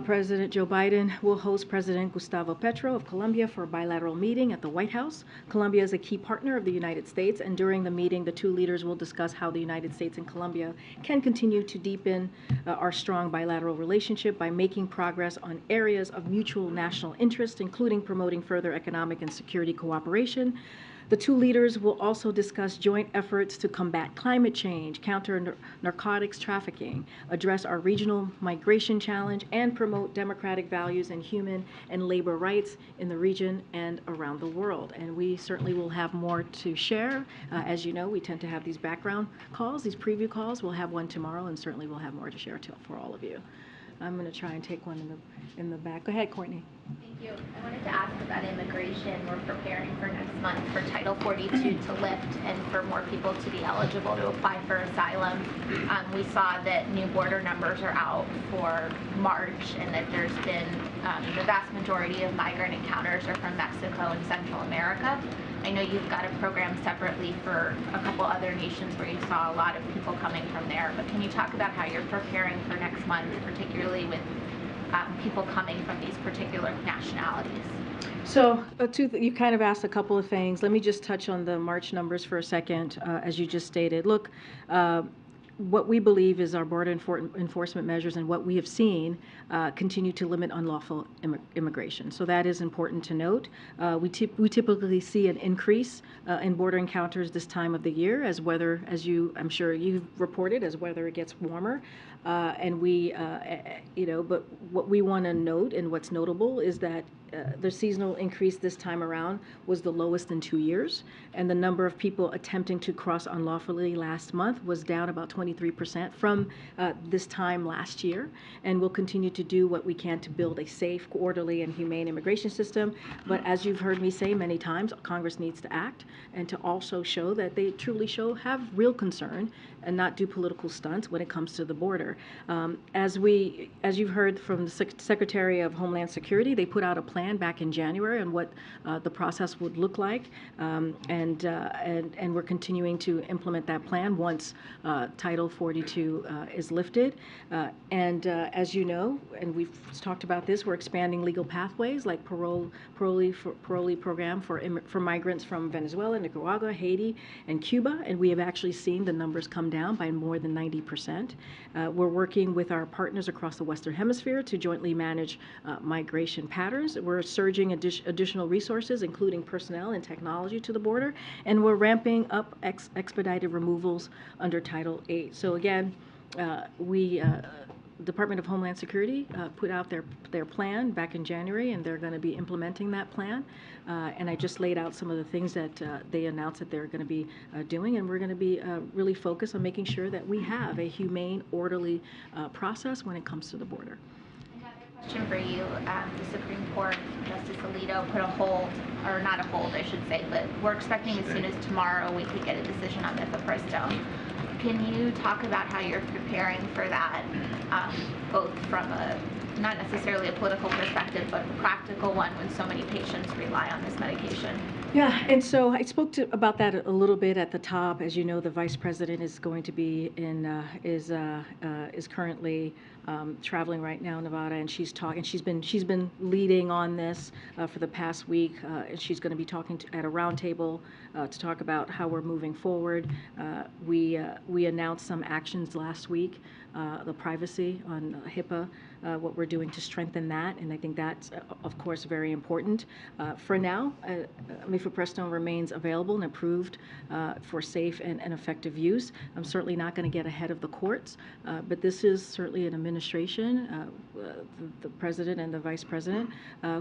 President Joe Biden will host President Gustavo Petro of Colombia for a bilateral meeting at the White House. Colombia is a key partner of the United States, and during the meeting, the two leaders will discuss how the United States and Colombia can continue to deepen our strong bilateral relationship by making progress on areas of mutual national interest, including promoting further economic and security cooperation. The two leaders will also discuss joint efforts to combat climate change, counter narcotics trafficking, address our regional migration challenge, and promote democratic values and human and labor rights in the region and around the world. And we certainly will have more to share. As you know, we tend to have these background calls, these preview calls. We'll have one tomorrow, and certainly we'll have more to share for all of you. I'm going to try and take one in the back. Go ahead, Courtney. Thank you. I wanted to ask about immigration. We're preparing for next month for Title 42 to lift and for more people to be eligible to apply for asylum. We saw that new border numbers are out for March and that there's been the vast majority of migrant encounters are from Mexico and Central America. I know you've got a program separately for a couple other nations where you saw a lot of people coming from there, but can you talk about how you're preparing for next month, particularly with people coming from these particular nationalities? So you kind of asked a couple of things. Let me just touch on the March numbers for a second, as you just stated. Look, what we believe is our border enforcement measures and what we have seen continue to limit unlawful immigration. So that is important to note. We typically see an increase in border encounters this time of the year as weather, I'm sure you've reported, as weather gets warmer. But what we want to note and what's notable is that the seasonal increase this time around was the lowest in 2 years, and the number of people attempting to cross unlawfully last month was down about 23% from this time last year. And we'll continue to do what we can to build a safe, orderly, and humane immigration system. But as you've heard me say many times, Congress needs to act and to also show that they truly have real concern and not do political stunts when it comes to the border. border. As you've heard from the Secretary of Homeland Security, they put out a plan back in January on what the process would look like, and we're continuing to implement that plan once Title 42 is lifted. As you know, and we've talked about this, we're expanding legal pathways like parolee program for migrants from Venezuela, Nicaragua, Haiti, and Cuba, and we have actually seen the numbers come down by more than 90%. We're working with our partners across the Western Hemisphere to jointly manage migration patterns. We're surging additional resources, including personnel and technology, to the border, and we're ramping up expedited removals under Title 8. So again, Department of Homeland Security put out their plan back in January, and they're going to be implementing that plan. And I just laid out some of the things that they announced that they're going to be doing, and we're going to be really focused on making sure that we have a humane, orderly process when it comes to the border. Question for you. The Supreme Court, Justice Alito put a hold, or not a hold, I should say, but we're expecting as soon as tomorrow we could get a decision on mifepristone. Can you talk about how you're preparing for that, both from not necessarily a political perspective, but a practical one when so many patients rely on this medication? Yeah, and so I spoke about that a little bit at the top. As you know, the Vice President is going to be is currently traveling right now in Nevada, and she's been leading on this for the past week, and she's going to be talking at a roundtable to talk about how we're moving forward. We announced some actions last week, the privacy on HIPAA, what we're doing to strengthen that, and I think that's of course very important. For now, mifepristone remains available and approved for safe and effective use. I'm certainly not going to get ahead of the courts, but this is certainly an administration, the President and the Vice President,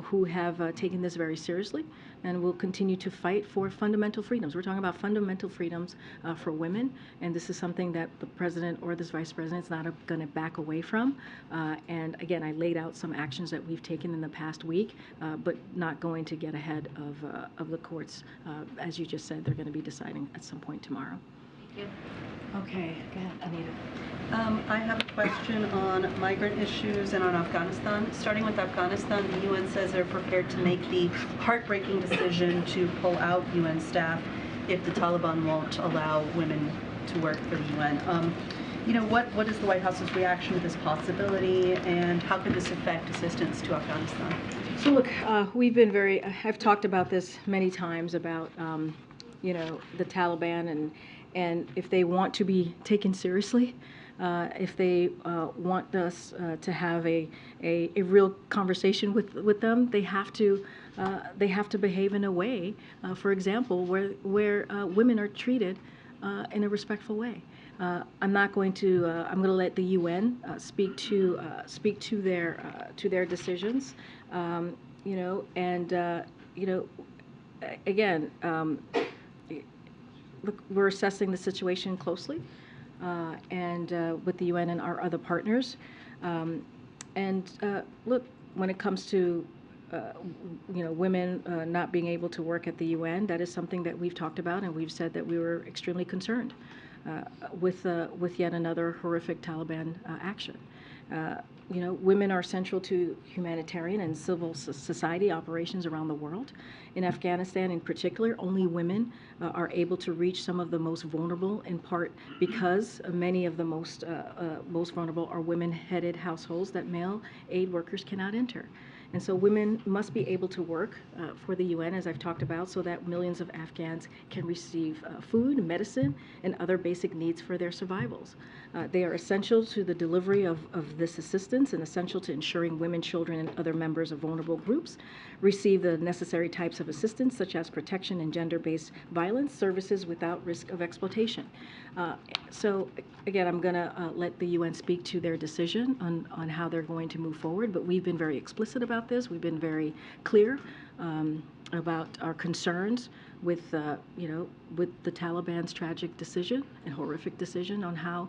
who have taken this very seriously and will continue to fight for fundamental freedoms. We're talking about fundamental freedoms for women, and this is something that the President or this Vice President is not going to back away from. And again, I laid out some actions that we've taken in the past week, but not going to get ahead of the courts. As you just said, they're going to be deciding at some point tomorrow. Thank you. Okay, go ahead, Anita. I have a question on migrant issues and on Afghanistan. Starting with Afghanistan, the UN says they're prepared to make the heartbreaking decision to pull out UN staff if the Taliban won't allow women to work for the UN. You know, what is the White House's reaction to this possibility, and how could this affect assistance to Afghanistan? So look, we've been I've talked about this many times about, you know, the Taliban and if they want to be taken seriously, if they want us to have a real conversation with them, they have to behave in a way, for example, where women are treated in a respectful way. I'm going to let the UN speak to their decisions, you know, and you know, again, look, we're assessing the situation closely, and with the UN and our other partners, and look, when it comes to you know, women not being able to work at the UN, that is something that we've talked about, and we've said that we were extremely concerned with yet another horrific Taliban action. You know, women are central to humanitarian and civil society operations around the world. In Afghanistan in particular, only women are able to reach some of the most vulnerable, in part because many of the most vulnerable are women-headed households that male aid workers cannot enter. And so women must be able to work for the UN, as I've talked about, so that millions of Afghans can receive food, medicine, and other basic needs for their survivals. They are essential to the delivery of this assistance and essential to ensuring women, children, and other members of vulnerable groups receive the necessary types of assistance, such as protection and gender-based violence services without risk of exploitation. So again, I'm going to let the UN speak to their decision on how they're going to move forward, but we've been very explicit about this. We've been very clear about our concerns with, you know, with the Taliban's tragic decision and horrific decision on how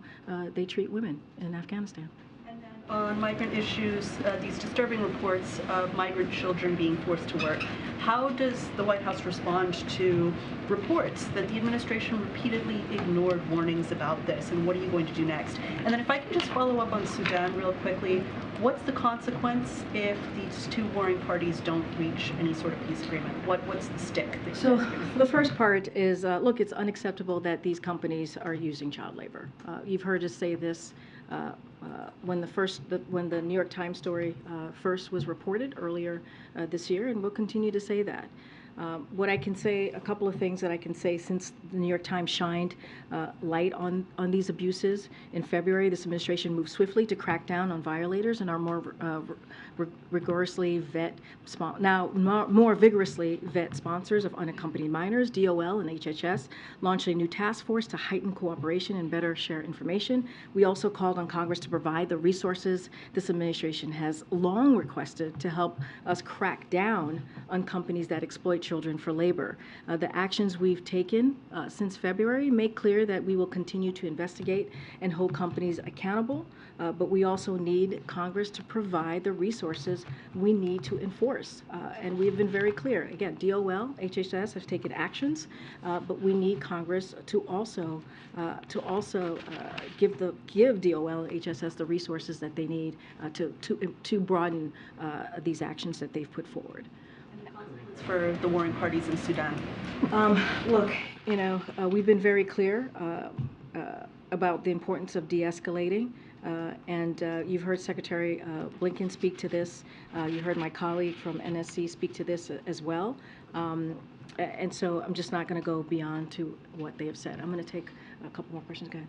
they treat women in Afghanistan. And then On migrant issues, these disturbing reports of migrant children being forced to work. How does the White House respond to reports that the administration repeatedly ignored warnings about this, and what are you going to do next? And then if I can just follow up on Sudan real quickly, what's the consequence if these two warring parties don't reach any sort of peace agreement? What's the stick? So the first part is, look, it's unacceptable that these companies are using child labor. You've heard us say this when the New York Times story first was reported earlier this year, and we'll continue to say that. What I can say, a couple of things that I can say since the New York Times shined light on these abuses in February, this administration moved swiftly to crack down on violators and are more rigorously more vigorously vet sponsors of unaccompanied minors. DOL and HHS launched a new task force to heighten cooperation and better share information. We also called on Congress to provide the resources this administration has long requested to help us crack down on companies that exploit children for labor. The actions we've taken since February make clear that we will continue to investigate and hold companies accountable, but we also need Congress to provide the resources we need to enforce. And we've been very clear. Again, DOL, HHS have taken actions, but we need Congress to also give DOL and HSS the resources that they need to broaden these actions that they've put forward. For the warring parties in Sudan? Look, we've been very clear about the importance of de-escalating, and you've heard Secretary Blinken speak to this. You heard my colleague from NSC speak to this as well. And so I'm just not going to go beyond to what they have said. I'm going to take a couple more questions. Go ahead.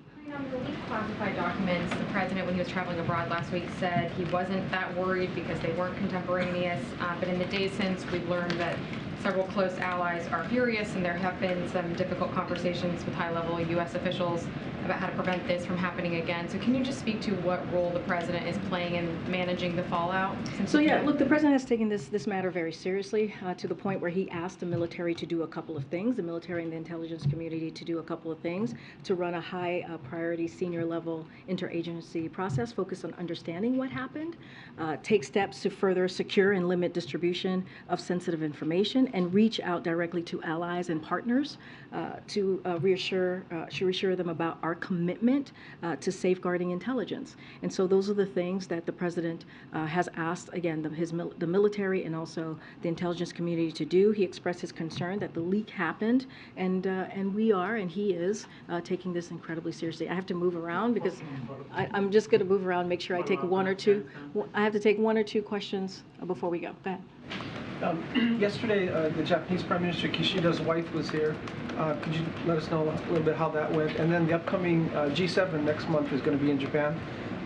The leaked classified documents, the president, when he was traveling abroad last week, said he wasn't that worried because they weren't contemporaneous. But in the days since, we've learned that several close allies are furious, and there have been some difficult conversations with high-level U.S. officials about how to prevent this from happening again. So can you just speak to what role the president is playing in managing the fallout? So yeah, look, the president has taken this matter very seriously to the point where he asked the military to do a couple of things, the military and the intelligence community to do a couple of things, to run a high priority senior level interagency process focused on understanding what happened, take steps to further secure and limit distribution of sensitive information, and reach out directly to allies and partners to reassure them about our commitment to safeguarding intelligence. And so those are the things that the president has asked, again, the military and also the intelligence community to do. He expressed his concern that the leak happened, and he is taking this incredibly seriously. I have to move around because I'm just going to move around, make sure I take one or two. I have to take one or two questions before we go. Go ahead. Yesterday, the Japanese Prime Minister Kishida's wife was here. Could you let us know a little bit how that went? And then the upcoming G7 next month is going to be in Japan.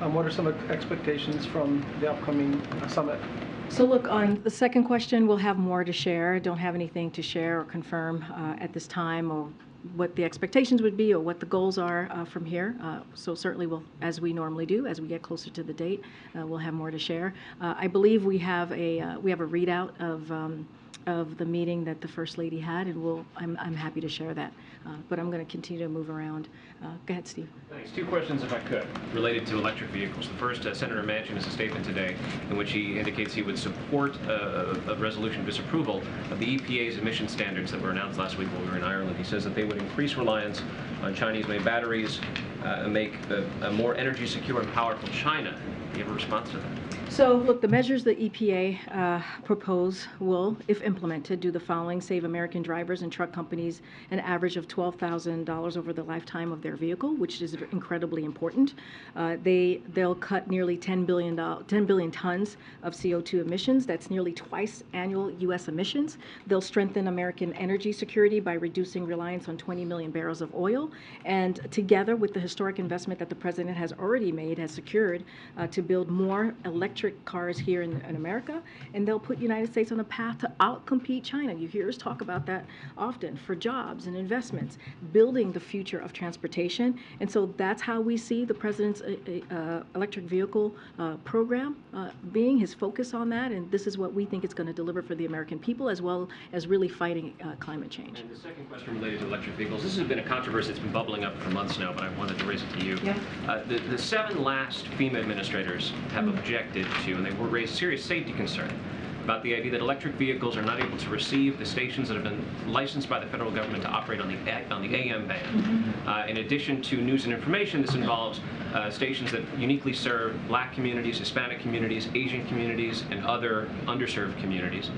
What are some expectations from the upcoming summit? So look, on the second question, we'll have more to share. I don't have anything to share or confirm at this time, or what the expectations would be or what the goals are from here. So certainly we'll, as we normally do, as we get closer to the date, we'll have more to share. I believe we have a readout of the meeting that the First Lady had, and I'm happy to share that. But I'm going to continue to move around. Go ahead, Steve. Thanks. Two questions, if I could, related to electric vehicles. The first, Senator Manchin has a statement today in which he indicates he would support a resolution of disapproval of the EPA's emission standards that were announced last week while we were in Ireland. He says that they would increase reliance on Chinese-made batteries, make a more energy secure and powerful China. Do you have a response to that? So, look, the measures the EPA propose will, if implemented, do the following: save American drivers and truck companies an average of $12,000 over the lifetime of their vehicle, which is incredibly important. They'll cut nearly 10 billion tons of CO2 emissions. That's nearly twice annual U.S. emissions. They'll strengthen American energy security by reducing reliance on 20 million barrels of oil. And together with the historic investment that the president has already made, has secured to build more electric electric cars here in America, and they'll put United States on a path to outcompete China. You hear us talk about that often for jobs and investments, building the future of transportation. And so that's how we see the president's electric vehicle program being, his focus on that, and this is what we think it's going to deliver for the American people, as well as really fighting climate change. And the second question related to electric vehicles. This has been a controversy that's been bubbling up for months now, but I wanted to raise it to you. Yeah. The 7 last FEMA administrators have objected to, and they raised serious safety concern about the idea that electric vehicles are not able to receive the stations that have been licensed by the federal government to operate on the AM band. In addition to news and information, this involves stations that uniquely serve Black communities, Hispanic communities, Asian communities, and other underserved communities.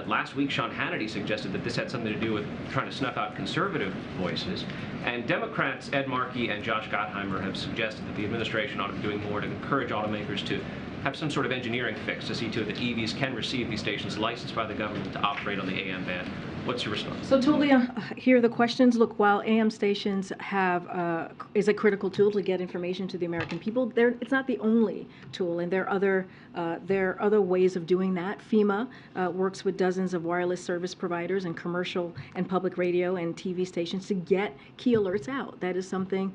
Last week, Sean Hannity suggested that this had something to do with trying to snuff out conservative voices. And Democrats Ed Markey and Josh Gottheimer have suggested that the administration ought to be doing more to encourage automakers to have some sort of engineering fix to see to it that EVs can receive these stations licensed by the government to operate on the AM band. What's your response? So totally hear the questions. Look, while AM stations have is a critical tool to get information to the American people, it's not the only tool, and there are other ways of doing that. FEMA works with dozens of wireless service providers and commercial and public radio and TV stations to get key alerts out. That is something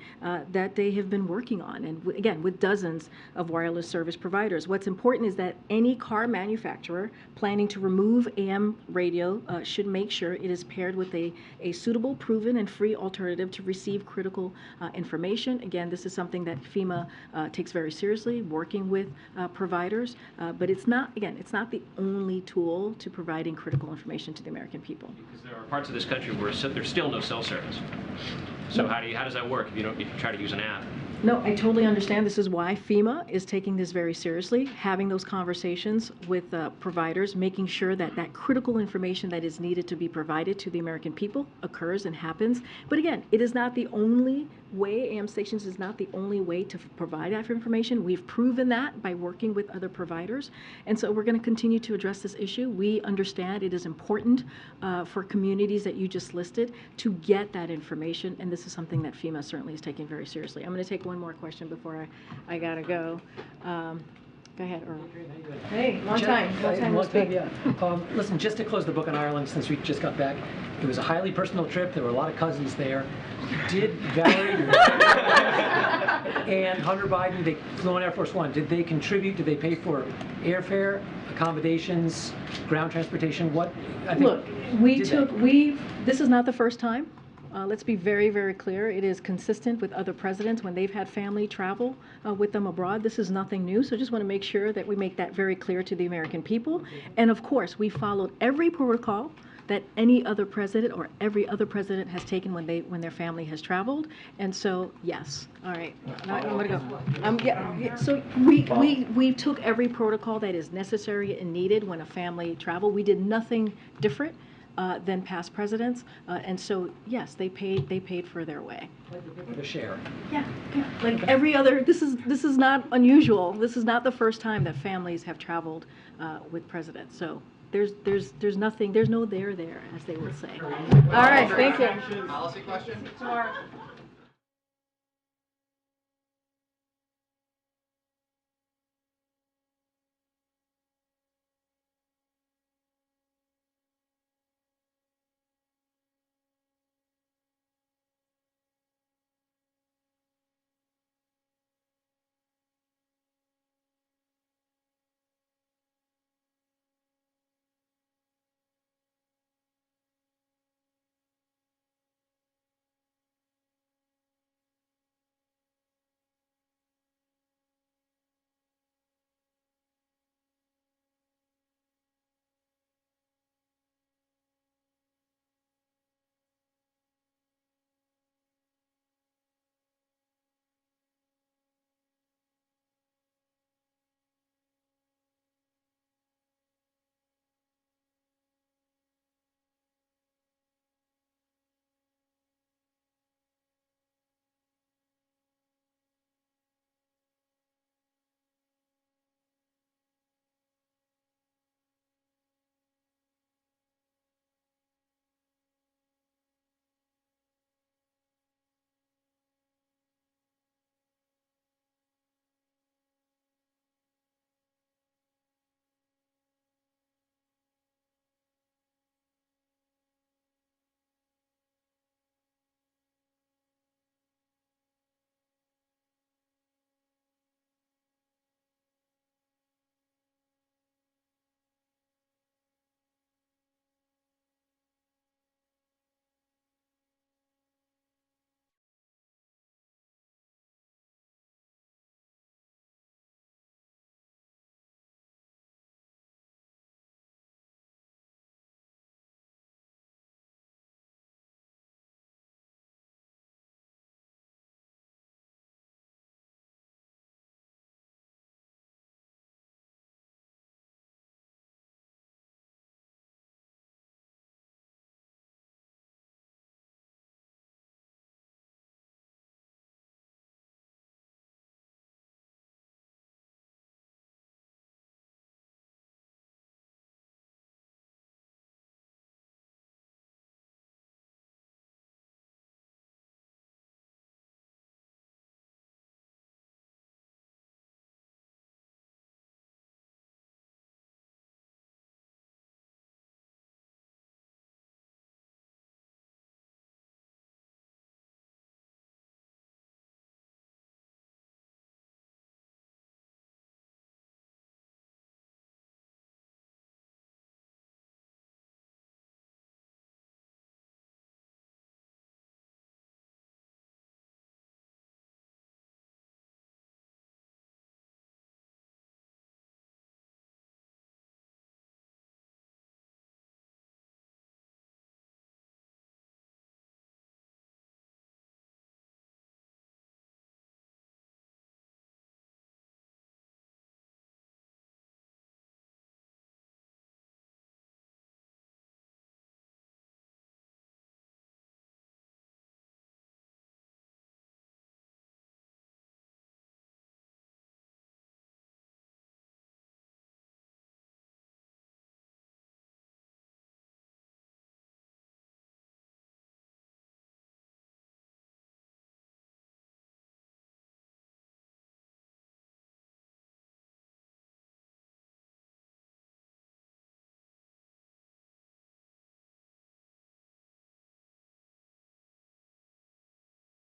that they have been working on, and again, with dozens of wireless service providers. What's important is that any car manufacturer planning to remove AM radio should make sure it is paired with a suitable, proven, and free alternative to receive critical information. Again, this is something that FEMA takes very seriously, working with providers, but it's not the only tool to providing critical information to the American people. Because there are parts of this country where there's still no cell service. So how does that work if you try to use an app? No, I totally understand. This is why FEMA is taking this very seriously, having those conversations with providers, making sure that that critical information that is needed to be provided to the American people occurs and happens. But again, it is not the only way. AM stations is not the only way to provide that information. We've proven that by working with other providers. And so we're going to continue to address this issue. We understand it is important for communities that you just listed to get that information. And this is something that FEMA certainly is taking very seriously. I'm going to take one more question before I got to go. Go ahead, Earl. Hey, long time no speak. Yeah. Listen, just to close the book on Ireland, since we just got back, it was a highly personal trip. There were a lot of cousins there. Did Valerie and Hunter Biden, they flew on Air Force One, did they contribute? Did they pay for airfare, accommodations, ground transportation? What? Look, this is not the first time. Let's be very, very clear. It is consistent with other presidents when they've had family travel with them abroad. This is nothing new. So I just want to make sure that we make that very clear to the American people. And of course, we followed every protocol that any other president or every other president has taken when their family has traveled. And so, yes. All right. I'm going to go. So we took every protocol that is necessary and needed when a family traveled. We did nothing different than past presidents, and so yes, they paid for their way. The share. Yeah. Like every other. This is not unusual. This is not the first time that families have traveled with presidents. So there's nothing. There's no there, as they would say. All right. Thank you. Policy question. Tomorrow.